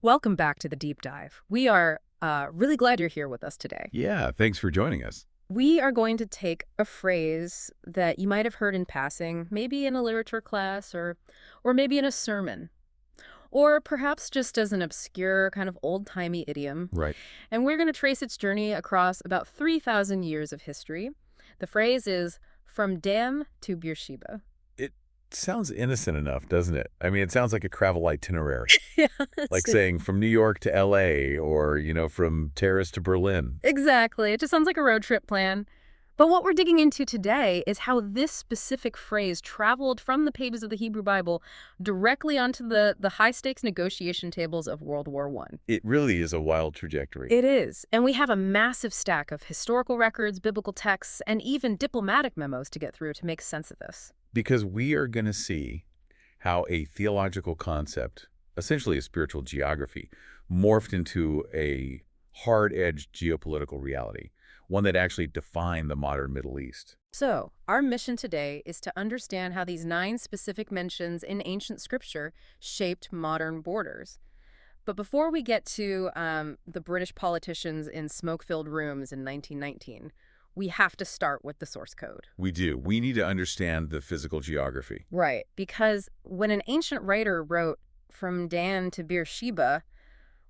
Welcome back to the deep dive. We are really glad you're here with us today. Yeah, thanks for joining us. We are going to take a phrase that you might have heard in passing, maybe in a literature class or maybe in a sermon, or perhaps just as an obscure kind of old-timey idiom. Right. And we're going to trace its journey across about 3,000 years of history. The phrase is from Dan to Beersheba. It sounds innocent enough, doesn't it? I mean, it sounds like a travel itinerary, Yeah, like saying from New York to LA or, from Paris to Berlin. exactly. It just sounds like a road trip plan. But what we're digging into today is how this specific phrase traveled from the pages of the Hebrew Bible directly onto the high-stakes negotiation tables of World War I. It really is a wild trajectory. It is. And we have a massive stack of historical records, biblical texts, and even diplomatic memos to get through to make sense of this. Because we are going to see how a theological concept, essentially a spiritual geography, morphed into a hard-edged geopolitical reality, one that actually defined the modern Middle East. So, our mission today is to understand how these 9 specific mentions in ancient scripture shaped modern borders. But before we get to the British politicians in smoke-filled rooms in 1919, we have to start with the source code. We do. We need to understand the physical geography. Right, because when an ancient writer wrote from Dan to Beersheba,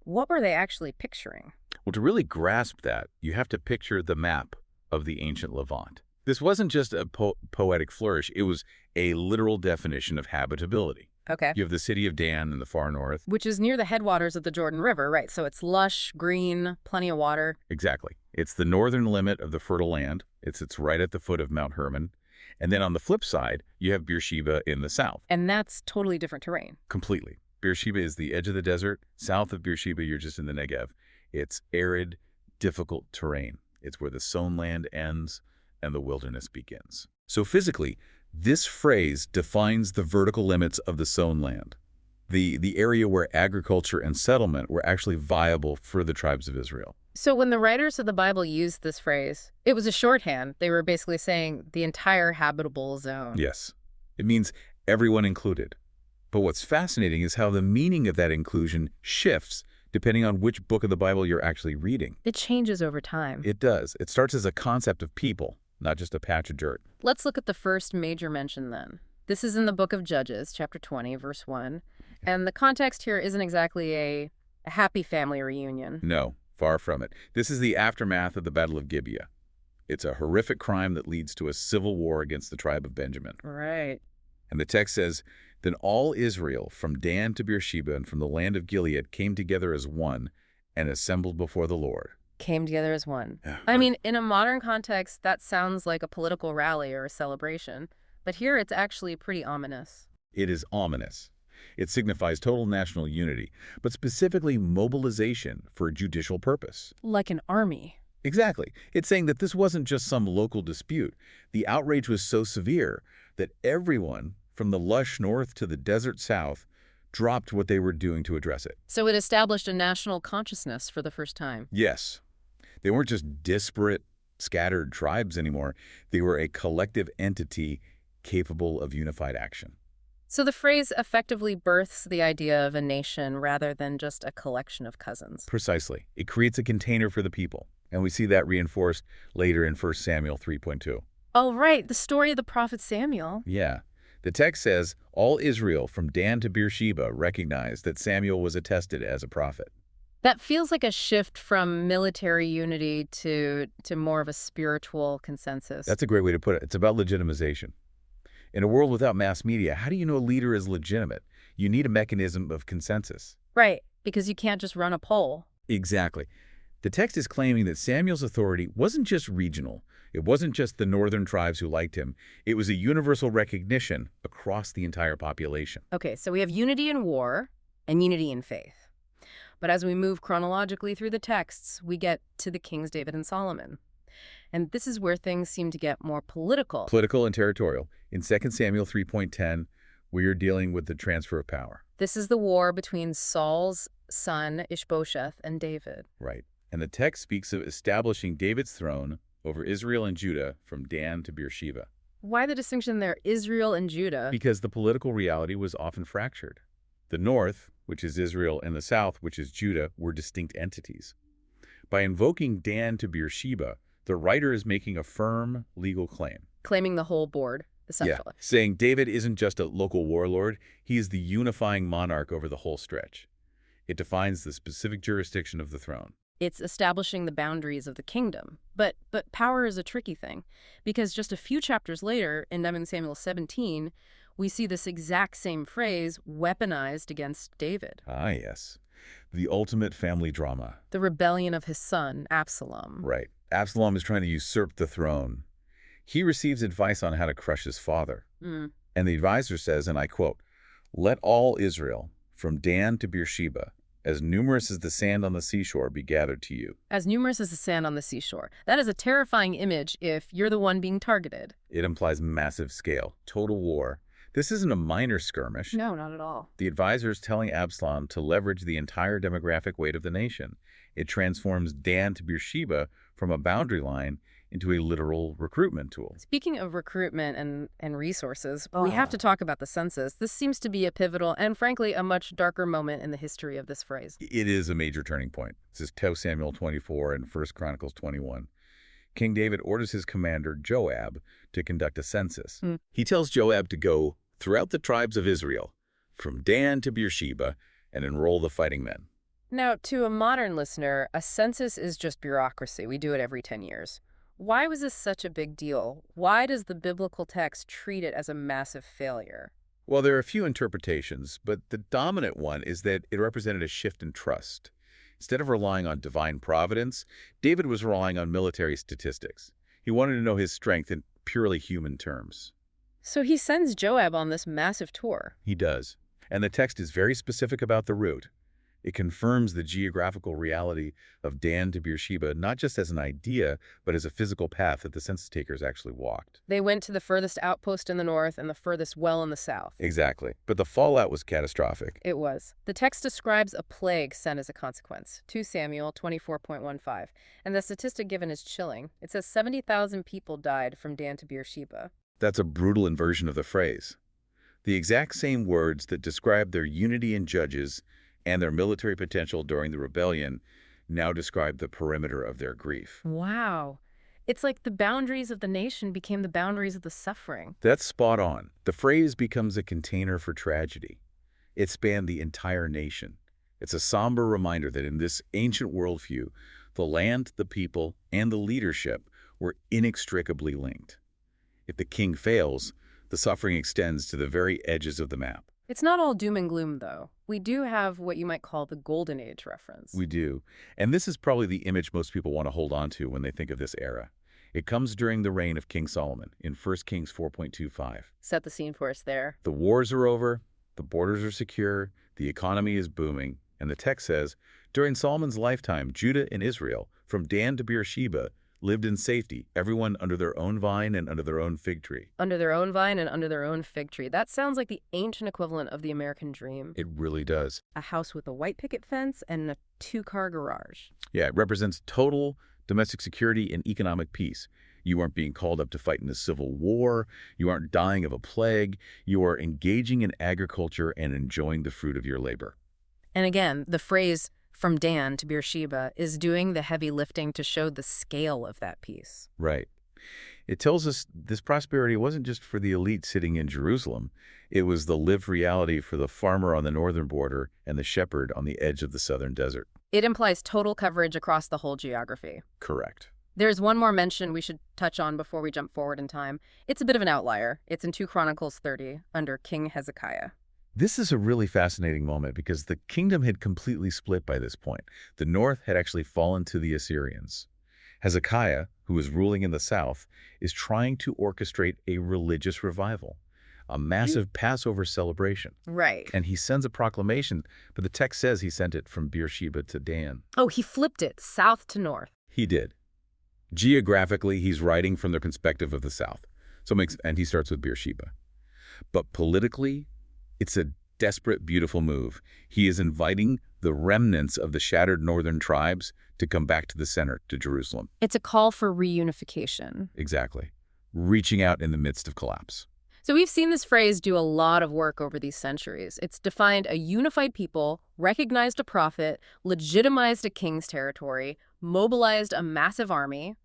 what were they actually picturing? Well, to really grasp that, you have to picture the map of the ancient Levant. This wasn't just a poetic flourish. It was a literal definition of habitability. Okay. You have the city of Dan in the far north. Which is near the headwaters of the Jordan River, right? So it's lush, green, plenty of water. Exactly. It's the northern limit of the fertile land. It's right at the foot of Mount Hermon. And then on the flip side, you have Beersheba in the south. And that's totally different terrain. Completely. Beersheba is the edge of the desert. South of Beersheba, you're just in the Negev. It's arid, difficult terrain. It's where the sown land ends and the wilderness begins. So physically, this phrase defines the vertical limits of the sown land, the area where agriculture and settlement were actually viable for the tribes of Israel. So when the writers of the Bible used this phrase, it was a shorthand. They were basically saying the entire habitable zone. Yes. It means everyone included. But what's fascinating is how the meaning of that inclusion shifts depending on which book of the Bible you're actually reading. It changes over time. It does. It starts as a concept of people, not just a patch of dirt. Let's look at the first major mention then. This is in the book of Judges, chapter 20, verse 1. And the context here isn't exactly a happy family reunion. No, far from it. This is the aftermath of the Battle of Gibeah. It's a horrific crime that leads to a civil war against the tribe of Benjamin. Right. And the text says, "Then all Israel, from Dan to Beersheba and from the land of Gilead, came together as one and assembled before the Lord." Came together as one. Yeah. I mean, in a modern context, that sounds like a political rally or a celebration. But here it's actually pretty ominous. It is ominous. It signifies total national unity, but specifically mobilization for a judicial purpose. Like an army. Exactly. It's saying that this wasn't just some local dispute. The outrage was so severe that everyone, from the lush north to the desert south, dropped what they were doing to address it. So it established a national consciousness for the first time. Yes. They weren't just disparate, scattered tribes anymore. They were a collective entity capable of unified action. So the phrase effectively births the idea of a nation rather than just a collection of cousins. Precisely. It creates a container for the people. And we see that reinforced later in 1 Samuel 3.2. Oh, right. The story of the prophet Samuel. Yeah. The text says, all Israel from Dan to Beersheba recognized that Samuel was attested as a prophet. That feels like a shift from military unity to more of a spiritual consensus. That's a great way to put it. It's about legitimization. In a world without mass media, how do you know a leader is legitimate? You need a mechanism of consensus. Right, because you can't just run a poll. Exactly. The text is claiming that Samuel's authority wasn't just regional. It wasn't just the northern tribes who liked him. It was a universal recognition across the entire population. Okay, so we have unity in war and unity in faith. But as we move chronologically through the texts, we get to the kings David and Solomon. And this is where things seem to get more political. Political and territorial. In 2 Samuel 3.10, we are dealing with the transfer of power. This is the war between Saul's son, Ishbosheth, and David. Right. And the text speaks of establishing David's throne over Israel and Judah from Dan to Beersheba. Why the distinction there, Israel and Judah? Because the political reality was often fractured. The north, which is Israel, and the south, which is Judah, were distinct entities. By invoking Dan to Beersheba, the writer is making a firm legal claim. Claiming the whole board, essentially. Yeah, saying David isn't just a local warlord, he is the unifying monarch over the whole stretch. It defines the specific jurisdiction of the throne. It's establishing the boundaries of the kingdom. But power is a tricky thing, because just a few chapters later, in 2 Samuel 17, we see this exact same phrase weaponized against David. Ah, yes. The ultimate family drama. The rebellion of his son, Absalom. Right. Absalom is trying to usurp the throne. He receives advice on how to crush his father. And the advisor says, and I quote, "Let all Israel, from Dan to Beersheba, as numerous as the sand on the seashore, be gathered to you." As numerous as the sand on the seashore. That is a terrifying image if you're the one being targeted. It implies massive scale, total war. This isn't a minor skirmish. No, not at all. The advisor is telling Absalom to leverage the entire demographic weight of the nation. It transforms Dan to Beersheba from a boundary line into a literal recruitment tool. Speaking of recruitment and resources, we have to talk about the census. This seems to be a pivotal and, frankly, a much darker moment in the history of this phrase. It is a major turning point. This is 2 Samuel 24 and 1 Chronicles 21. King David orders his commander, Joab, to conduct a census. He tells Joab to go throughout the tribes of Israel, from Dan to Beersheba, and enroll the fighting men. Now, to a modern listener, a census is just bureaucracy. We do it every 10 years. Why was this such a big deal? Why does the biblical text treat it as a massive failure? Well, there are a few interpretations, but the dominant one is that it represented a shift in trust. Instead of relying on divine providence, David was relying on military statistics. He wanted to know his strength in purely human terms. So he sends Joab on this massive tour. He does. And the text is very specific about the route. It confirms the geographical reality of Dan to Beersheba, not just as an idea, but as a physical path that the census takers actually walked. They went to the furthest outpost in the north and the furthest well in the south. Exactly. But the fallout was catastrophic. It was. The text describes a plague sent as a consequence, 2 Samuel 24.15, and the statistic given is chilling. It says 70,000 people died from Dan to Beersheba. That's a brutal inversion of the phrase. The exact same words that describe their unity in Judges and their military potential during the rebellion now describe the perimeter of their grief. Wow. It's like the boundaries of the nation became the boundaries of the suffering. That's spot on. The phrase becomes a container for tragedy. It spanned the entire nation. It's a somber reminder that in this ancient worldview, the land, the people, and the leadership were inextricably linked. If the king fails, the suffering extends to the very edges of the map. It's not all doom and gloom, though. We do have what you might call the Golden Age reference. We do. And this is probably the image most people want to hold on to when they think of this era. It comes during the reign of King Solomon in 1 Kings 4.25. Set the scene for us there. The wars are over, the borders are secure, the economy is booming, and the text says, during Solomon's lifetime, Judah and Israel, from Dan to Beersheba, lived in safety, everyone under their own vine and under their own fig tree. Under their own vine and under their own fig tree. That sounds like the ancient equivalent of the American dream. It really does. A house with a white picket fence and a 2-car garage. Yeah, it represents total domestic security and economic peace. You aren't being called up to fight in a civil war. You aren't dying of a plague. You are engaging in agriculture and enjoying the fruit of your labor. And again, the phrase, from Dan to Beersheba, is doing the heavy lifting to show the scale of that peace. Right. It tells us this prosperity wasn't just for the elite sitting in Jerusalem. It was the lived reality for the farmer on the northern border and the shepherd on the edge of the southern desert. It implies total coverage across the whole geography. Correct. There's one more mention we should touch on before we jump forward in time. It's a bit of an outlier. It's in 2 Chronicles 30 under King Hezekiah. This is a really fascinating moment because the kingdom had completely split by this point. The north had actually fallen to the Assyrians. Hezekiah, who is ruling in the south, is trying to orchestrate a religious revival, a massive Passover celebration. Right. And he sends a proclamation, but the text says he sent it from Beersheba to Dan. Oh, he flipped it, south to north. He did. Geographically, he's writing from the perspective of the south. And he starts with Beersheba. But politically, it's a desperate, beautiful move. He is inviting the remnants of the shattered northern tribes to come back to the center, to Jerusalem. It's a call for reunification. Exactly. Reaching out in the midst of collapse. So we've seen this phrase do a lot of work over these centuries. It's defined a unified people, recognized a prophet, legitimized a king's territory, mobilized a massive army,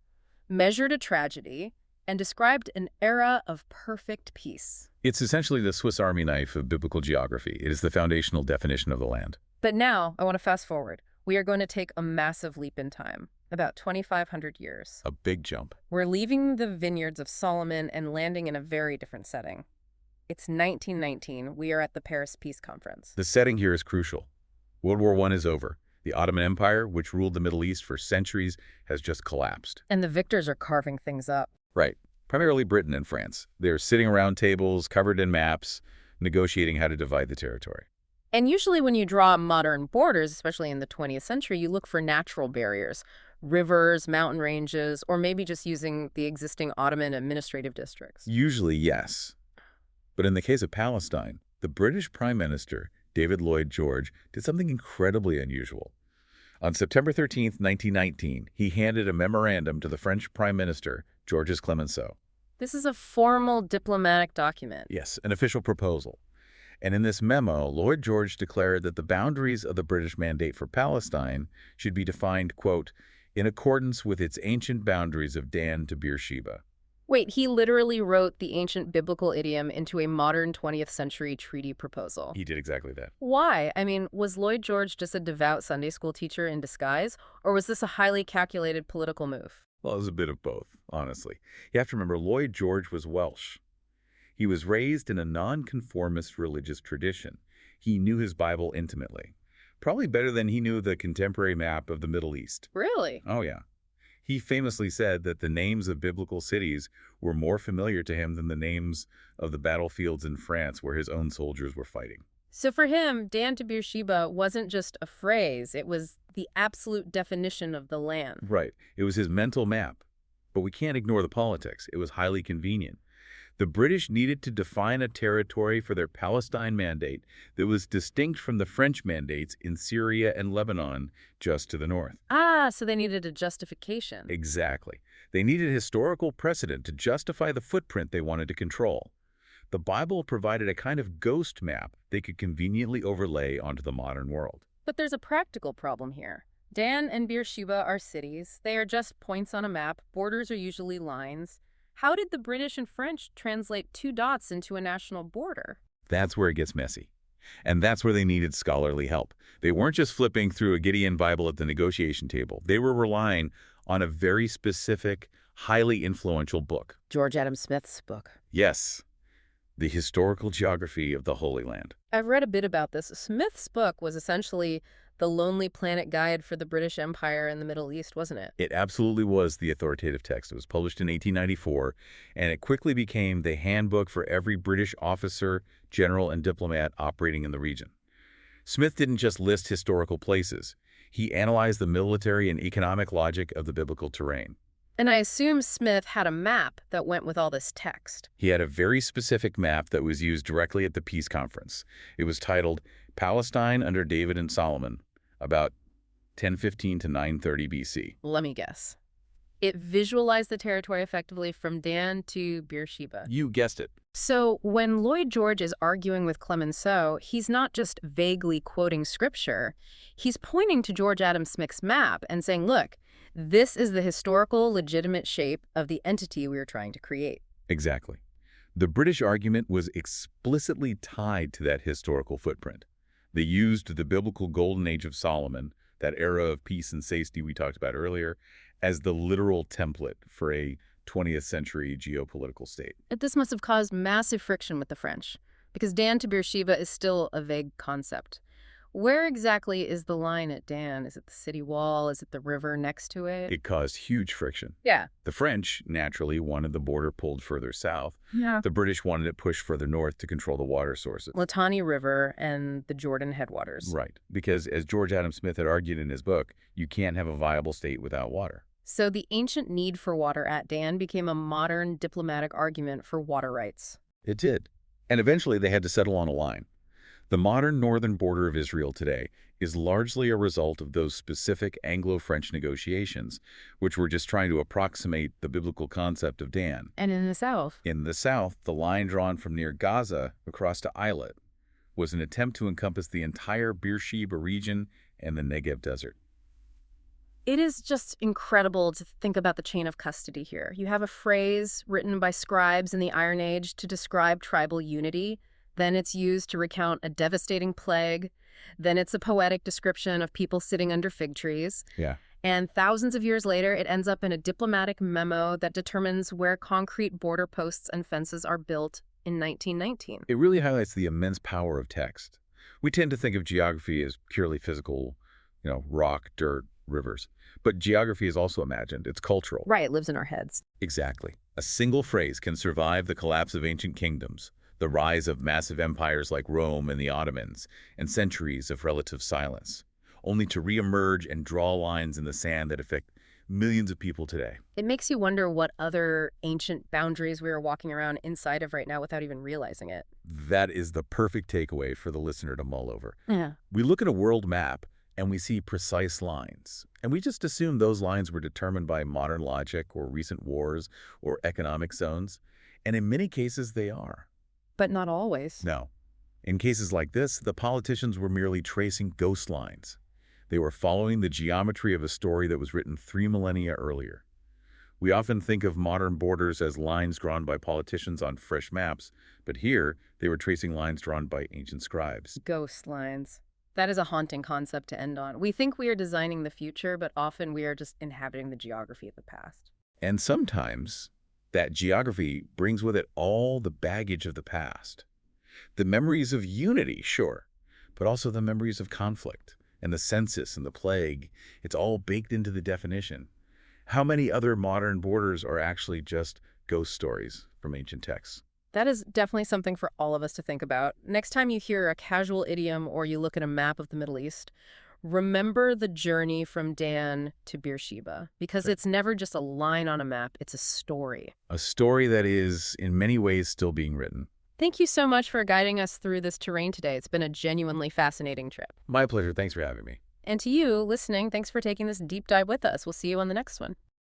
measured a tragedy, and described an era of perfect peace. It's essentially the Swiss Army knife of biblical geography. It is the foundational definition of the land. But now, I want to fast forward. We are going to take a massive leap in time, about 2,500 years. A big jump. We're leaving the vineyards of Solomon and landing in a very different setting. It's 1919. We are at the Paris Peace Conference. The setting here is crucial. World War I is over. The Ottoman Empire, which ruled the Middle East for centuries, has just collapsed. And the victors are carving things up. Right. Primarily Britain and France. They're sitting around tables, covered in maps, negotiating how to divide the territory. And usually when you draw modern borders, especially in the 20th century, you look for natural barriers, rivers, mountain ranges, or maybe just using the existing Ottoman administrative districts. Usually, yes. But in the case of Palestine, the British Prime Minister, David Lloyd George, did something incredibly unusual. On September 13, 1919, he handed a memorandum to the French Prime Minister, Georges Clemenceau. This is a formal diplomatic document. Yes, an official proposal. And in this memo, Lloyd George declared that the boundaries of the British Mandate for Palestine should be defined, quote, in accordance with its ancient boundaries of Dan to Beersheba. Wait, he literally wrote the ancient biblical idiom into a modern 20th century treaty proposal. He did exactly that. Why? I mean, was Lloyd George just a devout Sunday school teacher in disguise, or was this a highly calculated political move? Well, it was a bit of both, honestly. You have to remember, Lloyd George was Welsh. He was raised in a nonconformist religious tradition. He knew his Bible intimately, probably better than he knew the contemporary map of the Middle East. Really? Oh, yeah. He famously said that the names of biblical cities were more familiar to him than the names of the battlefields in France where his own soldiers were fighting. So for him, Dan to Beersheba wasn't just a phrase, it was the absolute definition of the land. Right. It was his mental map. But we can't ignore the politics. It was highly convenient. The British needed to define a territory for their Palestine mandate that was distinct from the French mandates in Syria and Lebanon just to the north. Ah, so they needed a justification. Exactly. They needed historical precedent to justify the footprint they wanted to control. The Bible provided a kind of ghost map they could conveniently overlay onto the modern world. But there's a practical problem here. Dan and Beersheba are cities. They are just points on a map. Borders are usually lines. How did the British and French translate two dots into a national border? That's where it gets messy. And that's where they needed scholarly help. They weren't just flipping through a Gideon Bible at the negotiation table. They were relying on a very specific, highly influential book. George Adam Smith's book. Yes, The Historical Geography of the Holy Land. I've read a bit about this. Smith's book was essentially the Lonely Planet Guide for the British Empire in the Middle East, wasn't it? It absolutely was the authoritative text. It was published in 1894, and it quickly became the handbook for every British officer, general, and diplomat operating in the region. Smith didn't just list historical places. He analyzed the military and economic logic of the biblical terrain. And I assume Smith had a map that went with all this text. He had a very specific map that was used directly at the peace conference. It was titled Palestine under David and Solomon, about 1015 to 930 BC. Let me guess. It visualized the territory effectively from Dan to Beersheba. You guessed it. So when Lloyd George is arguing with Clemenceau, he's not just vaguely quoting scripture. He's pointing to George Adam Smith's map and saying, look, this is the historical, legitimate shape of the entity we are trying to create. Exactly. The British argument was explicitly tied to that historical footprint. They used the biblical golden age of Solomon, that era of peace and safety we talked about earlier, as the literal template for a 20th century geopolitical state. This must have caused massive friction with the French, because Dan to Beersheba is still a vague concept. Where exactly is the line at Dan? Is it the city wall? Is it the river next to it? It caused huge friction. Yeah. The French, naturally, wanted the border pulled further south. Yeah. The British wanted it pushed further north to control the water sources. Litani River and the Jordan headwaters. Right. Because as George Adam Smith had argued in his book, you can't have a viable state without water. So the ancient need for water at Dan became a modern diplomatic argument for water rights. It did. And eventually they had to settle on a line. The modern northern border of Israel today is largely a result of those specific Anglo-French negotiations, which were just trying to approximate the biblical concept of Dan. And in the south? In the south, the line drawn from near Gaza across to Eilat was an attempt to encompass the entire Beersheba region and the Negev desert. It is just incredible to think about the chain of custody here. You have a phrase written by scribes in the Iron Age to describe tribal unity. Then it's used to recount a devastating plague. Then it's a poetic description of people sitting under fig trees. Yeah. And thousands of years later, it ends up in a diplomatic memo that determines where concrete border posts and fences are built in 1919. It really highlights the immense power of text. We tend to think of geography as purely physical, rock, dirt, rivers. But geography is also imagined. It's cultural. Right, it lives in our heads. Exactly. A single phrase can survive the collapse of ancient kingdoms, the rise of massive empires like Rome and the Ottomans, and centuries of relative silence, only to reemerge and draw lines in the sand that affect millions of people today. It makes you wonder what other ancient boundaries we are walking around inside of right now without even realizing it. That is the perfect takeaway for the listener to mull over. Yeah. We look at a world map and we see precise lines, and we just assume those lines were determined by modern logic or recent wars or economic zones, and in many cases they are. But not always. No. In cases like this, the politicians were merely tracing ghost lines. They were following the geometry of a story that was written 3 millennia earlier. We often think of modern borders as lines drawn by politicians on fresh maps, but here they were tracing lines drawn by ancient scribes. Ghost lines. That is a haunting concept to end on. We think we are designing the future, but often we are just inhabiting the geography of the past. And sometimes that geography brings with it all the baggage of the past. The memories of unity, sure, but also the memories of conflict and the census and the plague. It's all baked into the definition. How many other modern borders are actually just ghost stories from ancient texts? That is definitely something for all of us to think about. Next time you hear a casual idiom or you look at a map of the Middle East, remember the journey from Dan to Beersheba, because it's never just a line on a map, it's a story. A story that is, in many ways, still being written. Thank you so much for guiding us through this terrain today. It's been a genuinely fascinating trip. My pleasure. Thanks for having me. And to you, listening, thanks for taking this deep dive with us. We'll see you on the next one.